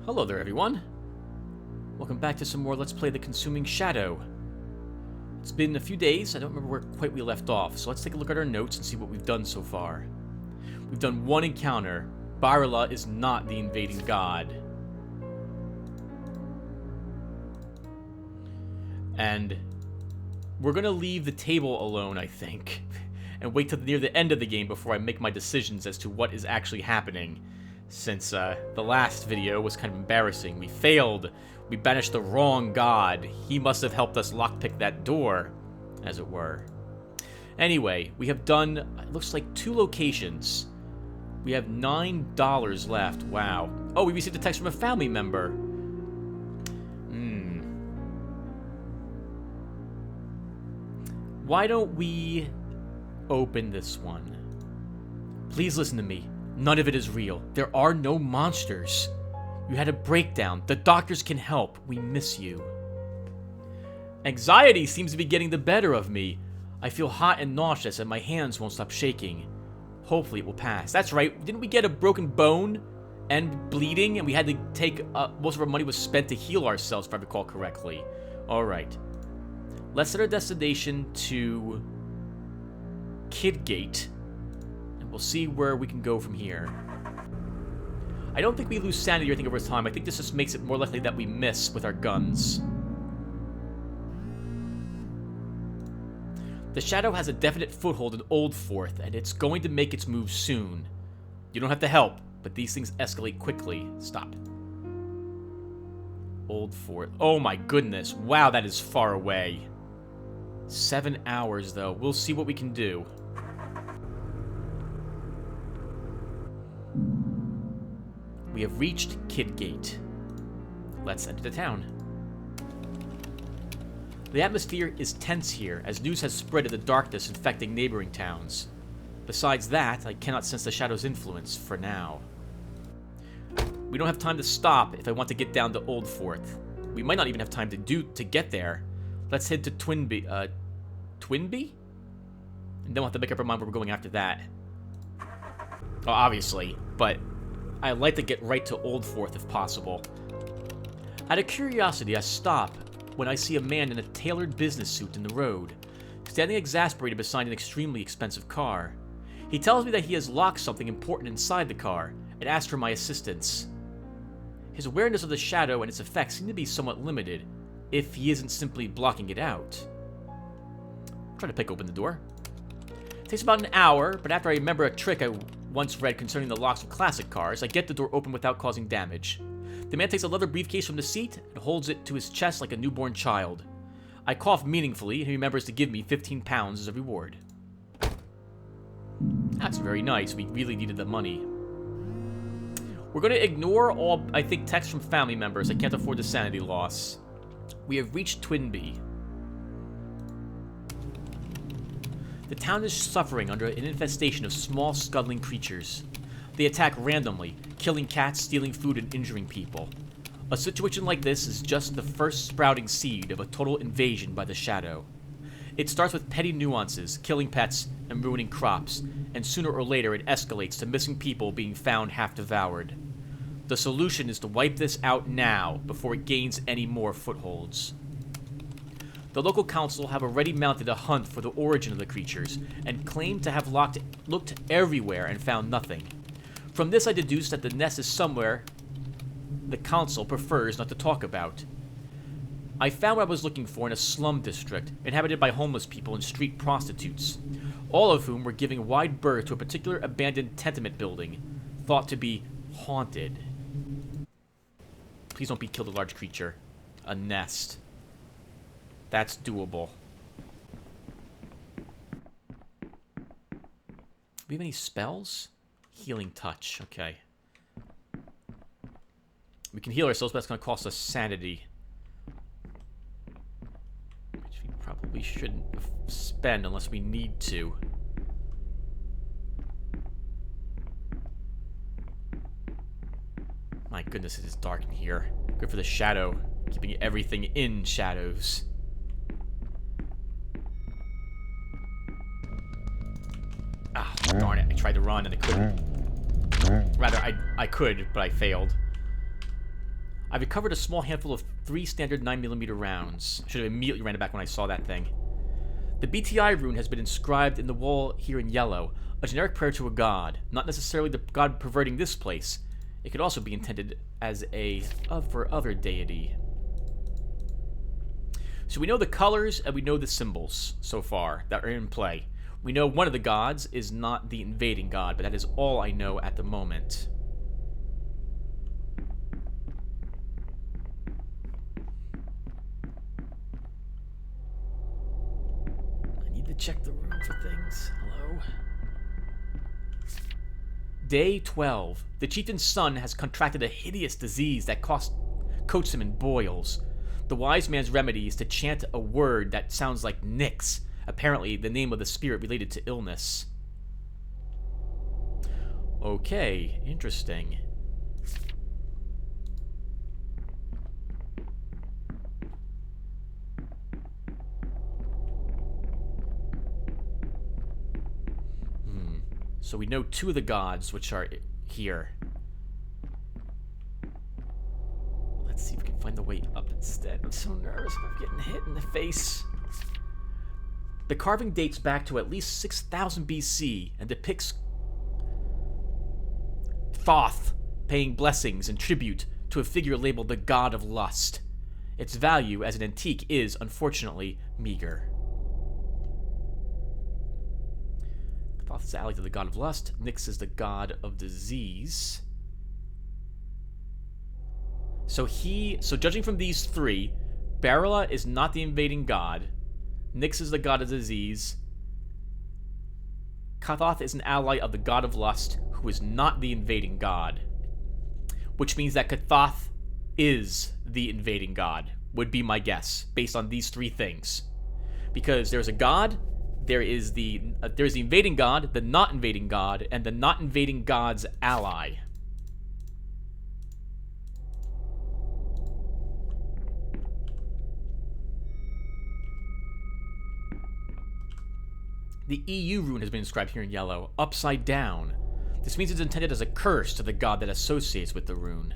Hello there, everyone. Welcome back to some more Let's Play The Consuming Shadow. It's been a few days. I don't remember where quite we left off, so let's take a look at our notes and see what we've done so far. We've done one encounter. Byrla is not the invading god. And we're going to leave the table alone, I think, and wait till near the end of the game before I make my decisions as to what is actually happening. Since the last video was kind of embarrassing. We failed. We banished the wrong god. He must have helped us lockpick that door, as it were. Anyway, we have done, it looks like 2 locations. We have $9 left. Wow. Oh, we received a text from a family member. Why don't we open this one? Please listen to me. None of it is real. There are no monsters. You had a breakdown. The doctors can help. We miss you. Anxiety seems to be getting the better of me. I feel hot and nauseous and my hands won't stop shaking. Hopefully it will pass. That's right. Didn't we get a broken bone and bleeding? And we had to take... most of our money was spent to heal ourselves, if I recall correctly. Alright. Let's set our destination to... Kidgate. We'll see where we can go from here. I don't think we lose sanity or anything over time. I think this just makes it more likely that we miss with our guns. The Shadow has a definite foothold in Old Forth, and it's going to make its move soon. You don't have to help, but these things escalate quickly. Stop. Old Forth. Oh my goodness. Wow, that is far away. 7 hours, though. We'll see what we can do. We have reached Kidgate. Let's enter the town. The atmosphere is tense here, as news has spread of the darkness infecting neighboring towns. Besides that, I cannot sense the Shadow's influence for now. We don't have time to stop if I want to get down to Old Forth. We might not even have time to get there. Let's head to Twinby. Twinby? And then we'll have to make up our mind where we're going after that. Oh, obviously, but... I'd like to get right to Old Forth if possible. Out of curiosity, I stop when I see a man in a tailored business suit in the road, standing exasperated beside an extremely expensive car. He tells me that he has locked something important inside the car, and asks for my assistance. His awareness of the Shadow and its effects seem to be somewhat limited, if he isn't simply blocking it out. I'm trying to pick open the door. It takes about an hour, but after I remember a trick I once read concerning the locks of classic cars, I get the door open without causing damage. The man takes a leather briefcase from the seat and holds it to his chest like a newborn child. I cough meaningfully, and he remembers to give me £15 as a reward. That's very nice. We really needed the money. We're going to ignore all, I think, texts from family members. I can't afford the sanity loss. We have reached Twinby. The town is suffering under an infestation of small, scuttling creatures. They attack randomly, killing cats, stealing food, and injuring people. A situation like this is just the first sprouting seed of a total invasion by the Shadow. It starts with petty nuances, killing pets, and ruining crops, and sooner or later it escalates to missing people being found half-devoured. The solution is to wipe this out now, before it gains any more footholds. The local council have already mounted a hunt for the origin of the creatures, and claim to have looked everywhere and found nothing. From this I deduce that the nest is somewhere the council prefers not to talk about. I found what I was looking for in a slum district, inhabited by homeless people and street prostitutes, all of whom were giving wide berth to a particular abandoned tenement building, thought to be haunted. Please don't be killed a large creature. A nest. That's doable. Do we have any spells? Healing touch. Okay. We can heal ourselves, but that's going to cost us sanity. Which we probably shouldn't spend unless we need to. My goodness, it is dark in here. Good for the Shadow. Keeping everything in shadows. Ah, darn it. I tried to run and I couldn't. Rather, I could, but I failed. I recovered a small handful of 3 standard 9mm rounds. I should have immediately ran it back when I saw that thing. The BTI rune has been inscribed in the wall here in yellow, a generic prayer to a god, not necessarily the god perverting this place. It could also be intended as for other deity. So we know the colors and we know the symbols so far that are in play. We know one of the gods is not the invading god, but that is all I know at the moment. I need to check the room for things. Hello? Day 12. The chieftain's son has contracted a hideous disease that coats him in boils. The wise man's remedy is to chant a word that sounds like Nyx, apparently the name of the spirit related to illness. Okay, interesting. So we know 2 of the gods which are here. Let's see if we can find the way up instead. I'm so nervous about getting hit in the face. The carving dates back to at least 6000 BC and depicts Thoth paying blessings and tribute to a figure labeled the God of Lust. Its value as an antique is, unfortunately, meager. Thoth is allied to the god of lust. Nyx is the god of disease. So judging from these 3, Barilla is not the invading god. Nyx is the god of disease. Thoth is an ally of the god of lust, who is not the invading god. Which means that Thoth is the invading god, would be my guess, based on these 3 things. Because there's a god, there's the invading god, the not invading god, and the not invading god's ally. The EU rune has been inscribed here in yellow, upside down. This means it's intended as a curse to the god that associates with the rune.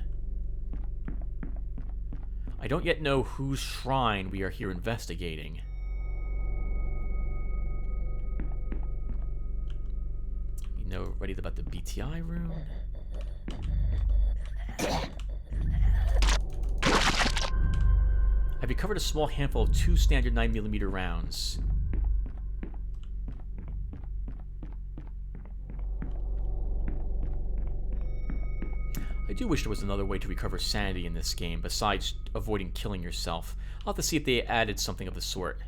I don't yet know whose shrine we are here investigating. We know already about the BTI rune. I've recovered a small handful of 2 standard 9mm rounds. I do wish there was another way to recover sanity in this game, besides avoiding killing yourself. I'll have to see if they added something of the sort.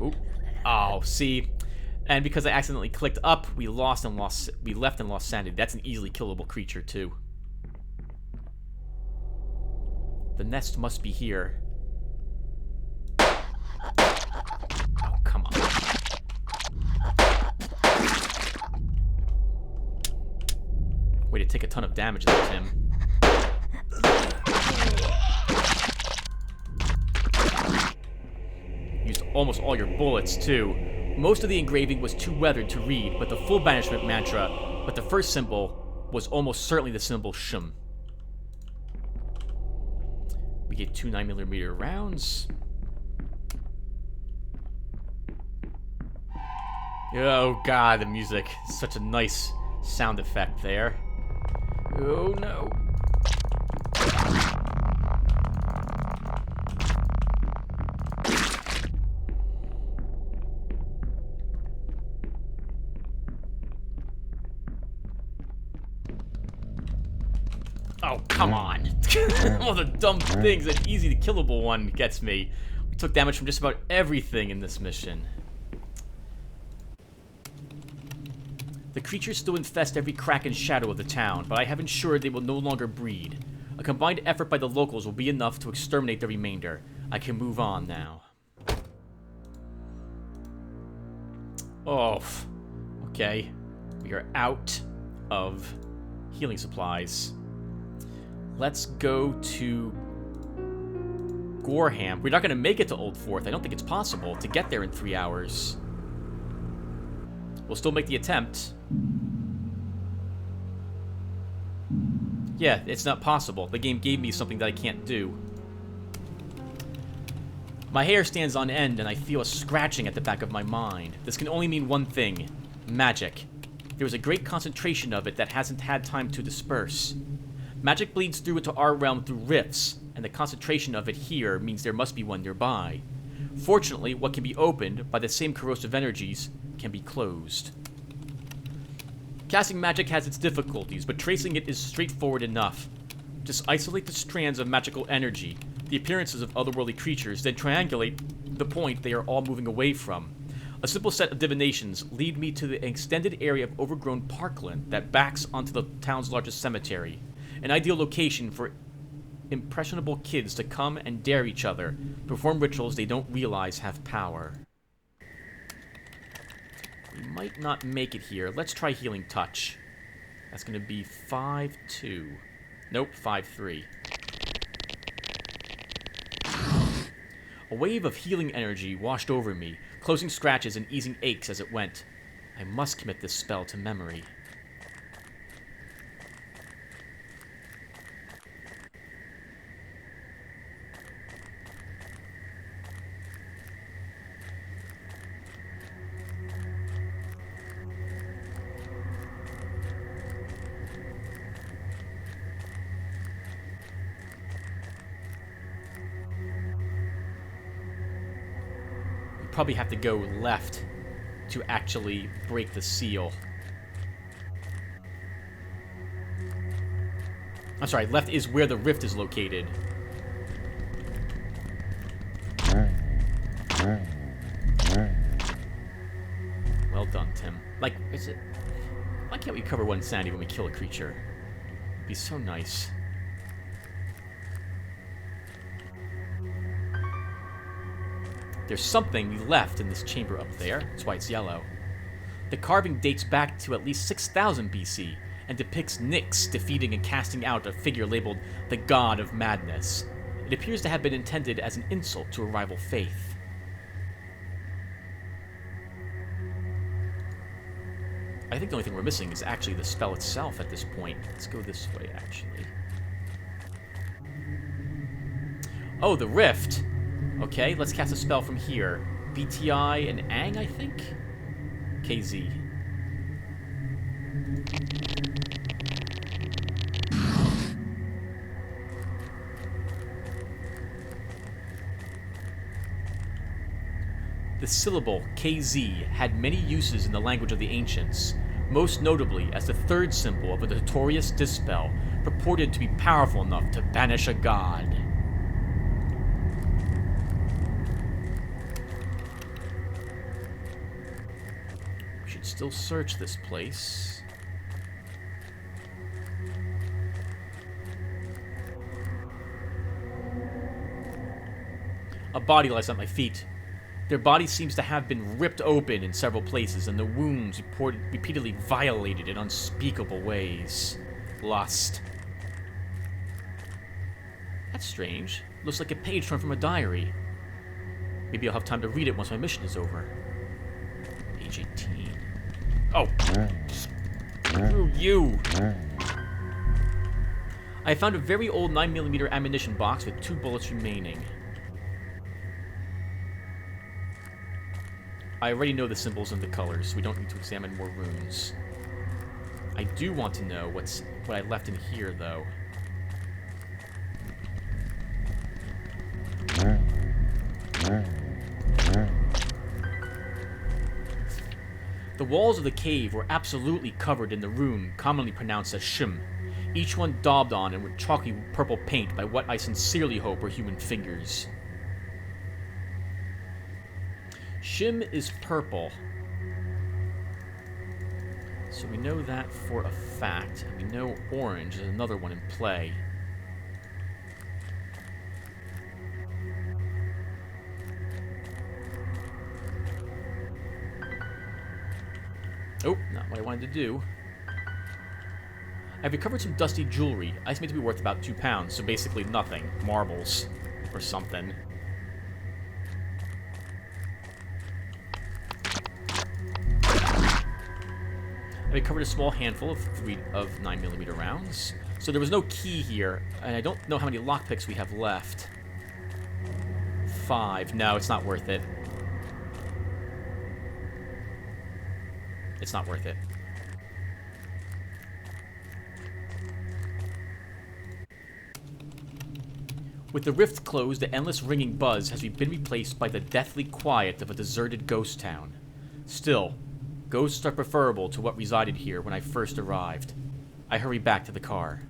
Oop. Oh, see? And because I accidentally clicked up, we left and lost sanity. That's an easily killable creature, too. The nest must be here. Oh, come on. Way to take a ton of damage there, Tim. Used almost all your bullets, too. Most of the engraving was too weathered to read, but the full banishment mantra, but the first symbol was almost certainly the symbol Shum. We get 2 9mm rounds. Oh god, the music. Such a nice sound effect there. Oh no. Oh, come on. One of the dumb things, that easy to killable one gets me. We took damage from just about everything in this mission. The creatures still infest every crack and shadow of the town, but I have ensured they will no longer breed. A combined effort by the locals will be enough to exterminate the remainder. I can move on now. Oh, okay. We are out of healing supplies. Let's go to Gorham. We're not going to make it to Old Forth. I don't think it's possible to get there in 3 hours. We'll still make the attempt. Yeah, it's not possible. The game gave me something that I can't do. My hair stands on end, and I feel a scratching at the back of my mind. This can only mean one thing. Magic. There is a great concentration of it that hasn't had time to disperse. Magic bleeds through into our realm through rifts, and the concentration of it here means there must be one nearby. Fortunately, what can be opened by the same corrosive energies can be closed. Casting magic has its difficulties, but tracing it is straightforward enough. Just isolate the strands of magical energy, the appearances of otherworldly creatures, then triangulate the point they are all moving away from. A simple set of divinations lead me to the extended area of overgrown parkland that backs onto the town's largest cemetery, an ideal location for impressionable kids to come and dare each other, perform rituals they don't realize have power. We might not make it here. Let's try Healing Touch. That's going to be 5-2. Nope, 5-3. A wave of healing energy washed over me, closing scratches and easing aches as it went. I must commit this spell to memory. Probably have to go left to actually break the seal. I'm sorry, left is where the rift is located. Well done, Tim. Like, is it... Why can't we cover one sanity when we kill a creature? It'd be so nice. There's something left in this chamber up there. That's why it's yellow. The carving dates back to at least 6000 BC and depicts Nyx defeating and casting out a figure labeled the God of Madness. It appears to have been intended as an insult to a rival faith. I think the only thing we're missing is actually the spell itself at this point. Let's go this way, actually. Oh, the rift! Okay, let's cast a spell from here. BTI and Ang, I think? KZ. The syllable KZ had many uses in the language of the ancients, most notably as the third symbol of a notorious dispel purported to be powerful enough to banish a god. Still search this place. A body lies at my feet. Their body seems to have been ripped open in several places, and the wounds repeatedly violated in unspeakable ways. Lust. That's strange. Looks like a page torn from a diary. Maybe I'll have time to read it once my mission is over. Page 18. Oh, screw you. I found a very old 9mm ammunition box with 2 bullets remaining. I already know the symbols and the colors, so we don't need to examine more runes. I do want to know what I left in here, though. The walls of the cave were absolutely covered in the rune commonly pronounced as Shim, each one daubed on and with chalky purple paint by what I sincerely hope are human fingers. Shim is purple, so we know that for a fact. We know orange is another one in play. Oh, not what I wanted to do. I've recovered some dusty jewelry. I estimate to be worth about £2, so basically nothing. Marbles. Or something. I recovered a small handful of 9mm rounds, So there was no key here, and I don't know how many lockpicks we have left. 5. No, it's not worth it. It's not worth it. With the rift closed, the endless ringing buzz has been replaced by the deathly quiet of a deserted ghost town. Still, ghosts are preferable to what resided here when I first arrived. I hurry back to the car.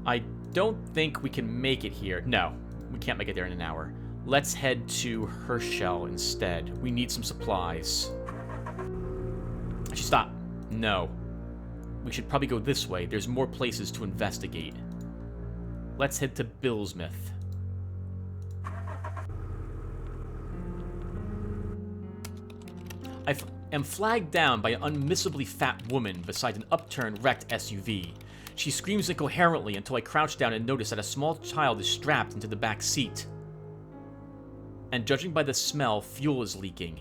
I don't think we can make it here. No, we can't make it there in an hour. Let's head to Herschel instead. We need some supplies. Actually, stop. No. We should probably go this way. There's more places to investigate. Let's head to Billsmith. I am flagged down by an unmissably fat woman beside an upturned, wrecked SUV. She screams incoherently until I crouch down and notice that a small child is strapped into the back seat. And judging by the smell, fuel is leaking.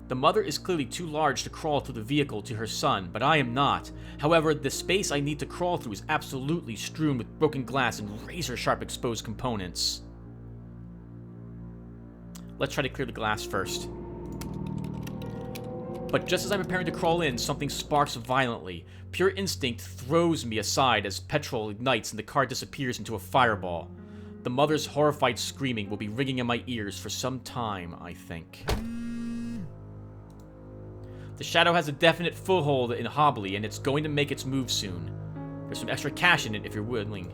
The mother is clearly too large to crawl through the vehicle to her son, but I am not. However, the space I need to crawl through is absolutely strewn with broken glass and razor-sharp exposed components. Let's try to clear the glass first. But just as I'm preparing to crawl in, something sparks violently. Pure instinct throws me aside as petrol ignites and the car disappears into a fireball. The mother's horrified screaming will be ringing in my ears for some time, I think. The shadow has a definite foothold in Hobley, and it's going to make its move soon. There's some extra cash in it if you're willing.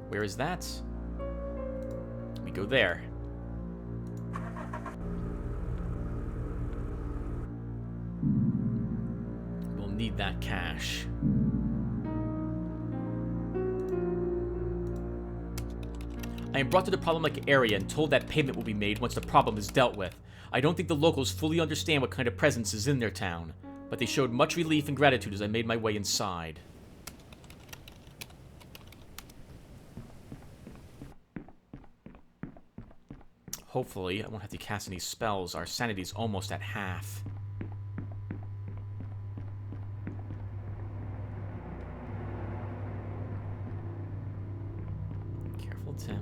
Where is that? We go there. We'll need that cash. I am brought to the problematic area and told that payment will be made once the problem is dealt with. I don't think the locals fully understand what kind of presence is in their town, but they showed much relief and gratitude as I made my way inside. Hopefully, I won't have to cast any spells. Our sanity's almost at half. Careful, Tim.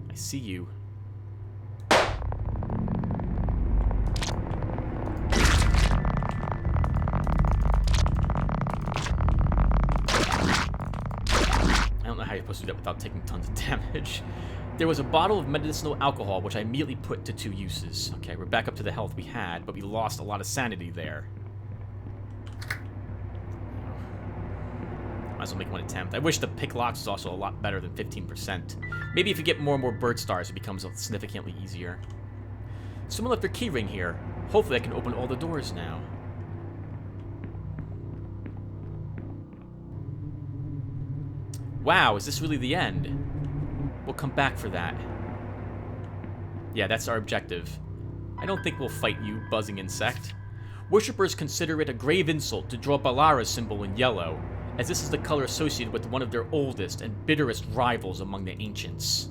I see you. You're supposed to do that without taking tons of damage. There was a bottle of medicinal alcohol, which I immediately put to 2 uses. Okay, we're back up to the health we had, but we lost a lot of sanity there. Might as well make one attempt. I wish the pick locks was also a lot better than 15%. Maybe if you get more and more bird stars, it becomes significantly easier. Someone left their keyring here. Hopefully I can open all the doors now. Wow, is this really the end? We'll come back for that. Yeah, that's our objective. I don't think we'll fight you, buzzing insect. Worshippers consider it a grave insult to draw Balara's symbol in yellow, as this is the color associated with one of their oldest and bitterest rivals among the ancients.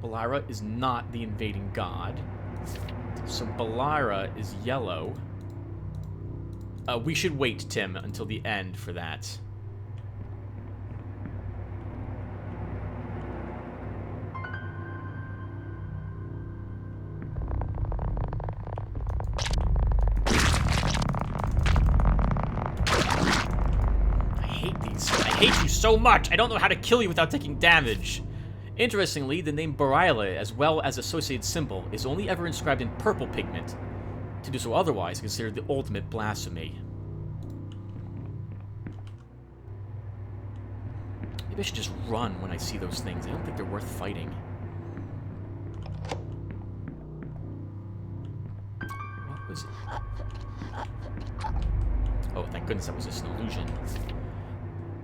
Balara is not the invading god, so Balara is yellow. We should wait, Tim, until the end for that. I hate you so much! I don't know how to kill you without taking damage! Interestingly, the name Barile, as well as associated symbol, is only ever inscribed in purple pigment. To do so otherwise is considered the ultimate blasphemy. Maybe I should just run when I see those things. I don't think they're worth fighting. What was it? Oh, thank goodness that was just an illusion.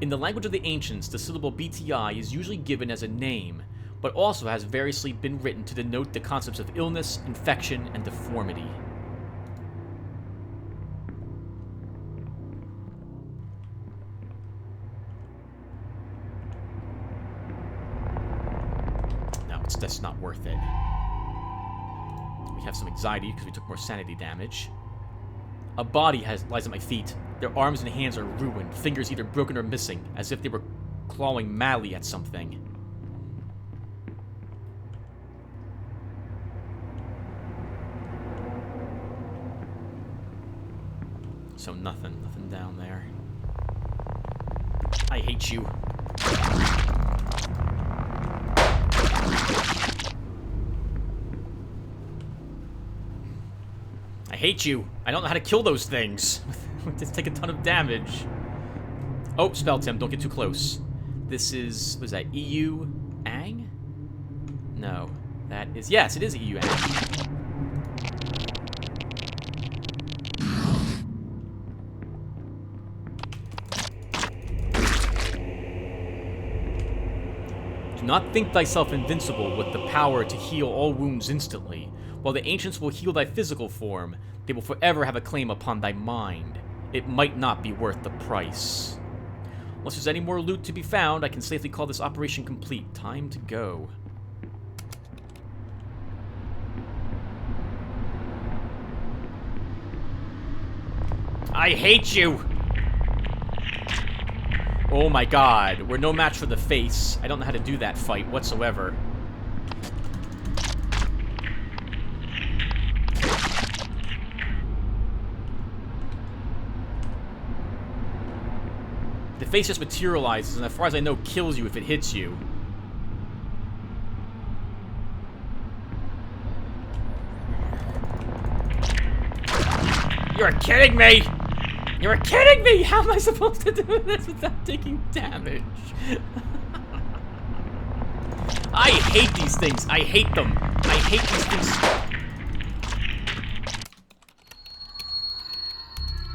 In the language of the ancients, the syllable BTI is usually given as a name, but also has variously been written to denote the concepts of illness, infection, and deformity. No, it's just not worth it. We have some anxiety because we took more sanity damage. A body lies at my feet. Their arms and hands are ruined, fingers either broken or missing, as if they were clawing madly at something. So nothing down there. I hate you. I hate you. I don't know how to kill those things. Just take a ton of damage. Oh, spell Tim, don't get too close. This is, was that EU Ang? No, that is, yes, it is EU Ang. Do not think thyself invincible with the power to heal all wounds instantly. While the ancients will heal thy physical form, they will forever have a claim upon thy mind. It might not be worth the price. Unless there's any more loot to be found, I can safely call this operation complete. Time to go. I hate you! Oh my god, we're no match for the face. I don't know how to do that fight whatsoever. The face just materializes, and as far as I know, kills you if it hits you. You're kidding me! You're kidding me! How am I supposed to do this without taking damage? I hate these things. I hate them. I hate these things.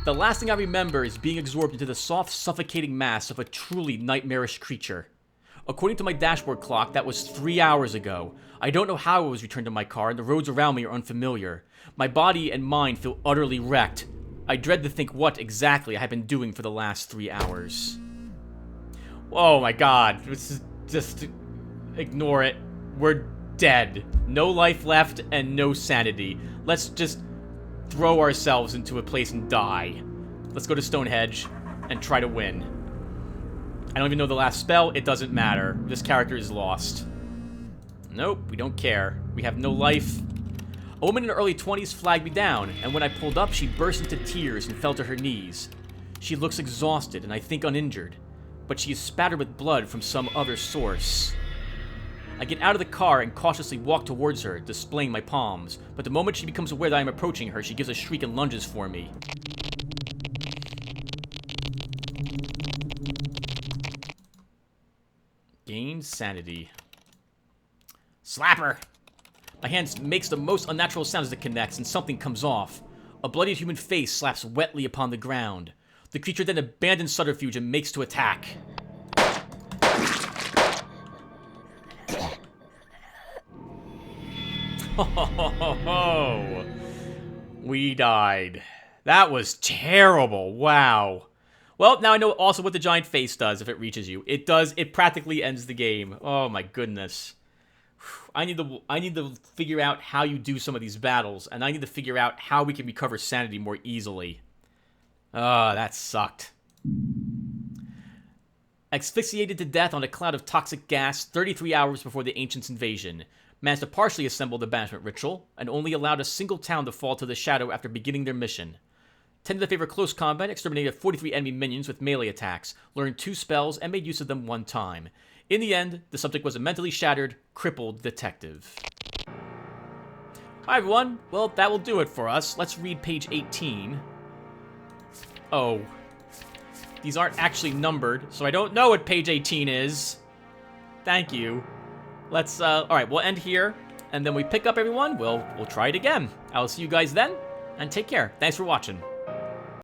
The last thing I remember is being absorbed into the soft, suffocating mass of a truly nightmarish creature. According to my dashboard clock, that was 3 hours ago. I don't know how I was returned to my car, and the roads around me are unfamiliar. My body and mind feel utterly wrecked. I dread to think what exactly I have been doing for the last 3 hours. Oh my god. Just ignore it. We're dead. No life left and no sanity. Let's just throw ourselves into a place and die. Let's go to Stonehenge and try to win. I don't even know the last spell. It doesn't matter. This character is lost. Nope, we don't care. We have no life. A woman in her early 20s flagged me down, and when I pulled up, she burst into tears and fell to her knees. She looks exhausted and I think uninjured, but she is spattered with blood from some other source. I get out of the car and cautiously walk towards her, displaying my palms, but the moment she becomes aware that I am approaching her, she gives a shriek and lunges for me. Gain sanity. Slap her! My hand makes the most unnatural sound as it connects, and something comes off. A bloodied human face slaps wetly upon the ground. The creature then abandons subterfuge and makes to attack. Oh, we died. That was terrible. Wow. Well, now I know also what the giant face does if it reaches you. It practically ends the game. Oh my goodness. I need to figure out how you do some of these battles, and I need to figure out how we can recover sanity more easily. That sucked. Asphyxiated to death on a cloud of toxic gas 33 hours before the Ancients' invasion. Managed to partially assemble the banishment ritual, and only allowed a single town to fall to the shadow after beginning their mission. Tended to favor close combat, exterminated 43 enemy minions with melee attacks, learned 2 spells, and made use of them 1 time. In the end, the subject was a mentally shattered, crippled detective. Hi everyone, well that will do it for us. Let's read page 18. Oh. These aren't actually numbered, so I don't know what page 18 is. Thank you. Let's, alright, we'll end here, and then we pick up everyone. We'll try it again. I'll see you guys then, and take care. Thanks for watching.